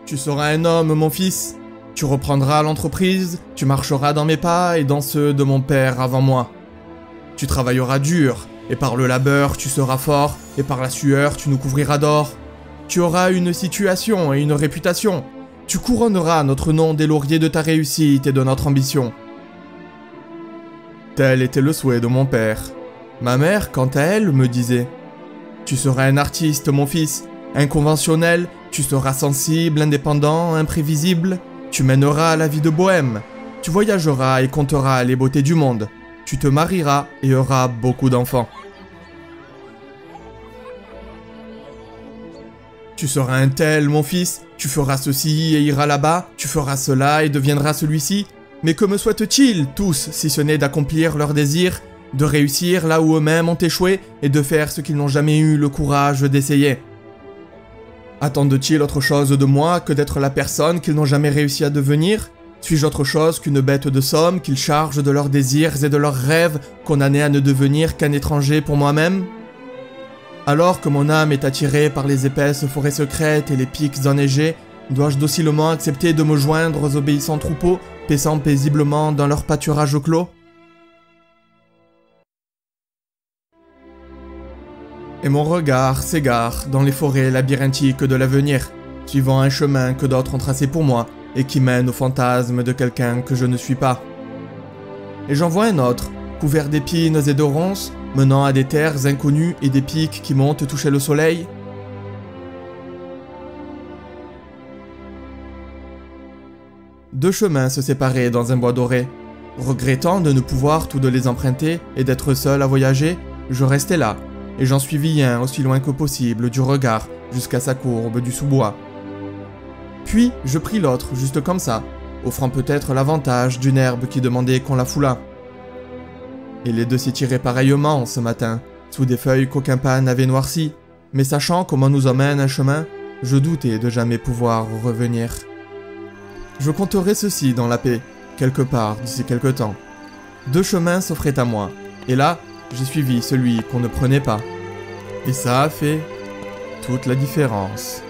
Tu seras un homme, mon fils. Tu reprendras l'entreprise, tu marcheras dans mes pas et dans ceux de mon père avant moi. Tu travailleras dur, et par le labeur tu seras fort, et par la sueur tu nous couvriras d'or. Tu auras une situation et une réputation. Tu couronneras notre nom des lauriers de ta réussite et de notre ambition. Tel était le souhait de mon père. Ma mère, quant à elle, me disait « Tu seras un artiste, mon fils, inconventionnel, tu seras sensible, indépendant, imprévisible, tu mèneras la vie de bohème, tu voyageras et compteras les beautés du monde, tu te marieras et auras beaucoup d'enfants. Tu seras un tel, mon fils, tu feras ceci et iras là-bas, tu feras cela et deviendras celui-ci, mais que me souhaitent-ils tous, si ce n'est d'accomplir leurs désirs, de réussir là où eux-mêmes ont échoué et de faire ce qu'ils n'ont jamais eu le courage d'essayer? Attendent-ils autre chose de moi que d'être la personne qu'ils n'ont jamais réussi à devenir? Suis-je autre chose qu'une bête de somme qu'ils chargent de leurs désirs et de leurs rêves, condamnés à ne devenir qu'un étranger pour moi-même? Alors que mon âme est attirée par les épaisses forêts secrètes et les pics enneigés, dois-je docilement accepter de me joindre aux obéissants troupeaux, paissant paisiblement dans leur pâturage clos? Et mon regard s'égare dans les forêts labyrinthiques de l'avenir, suivant un chemin que d'autres ont tracé pour moi et qui mène au fantasme de quelqu'un que je ne suis pas. Et j'en vois un autre, couvert d'épines et de ronces, menant à des terres inconnues et des pics qui montent toucher le soleil. Deux chemins se séparaient dans un bois doré. Regrettant de ne pouvoir tous deux les emprunter et d'être seul à voyager, je restai là, et j'en suivis un aussi loin que possible du regard jusqu'à sa courbe du sous-bois. Puis je pris l'autre juste comme ça, offrant peut-être l'avantage d'une herbe qui demandait qu'on la foulât. Et les deux s'y tiraient pareillement ce matin, sous des feuilles qu'aucun pas n'avait noircies, mais sachant comment nous emmène un chemin, je doutais de jamais pouvoir revenir. Je compterai ceci dans la paix, quelque part d'ici quelque temps. Deux chemins s'offraient à moi, et là, j'ai suivi celui qu'on ne prenait pas. Et ça a fait toute la différence.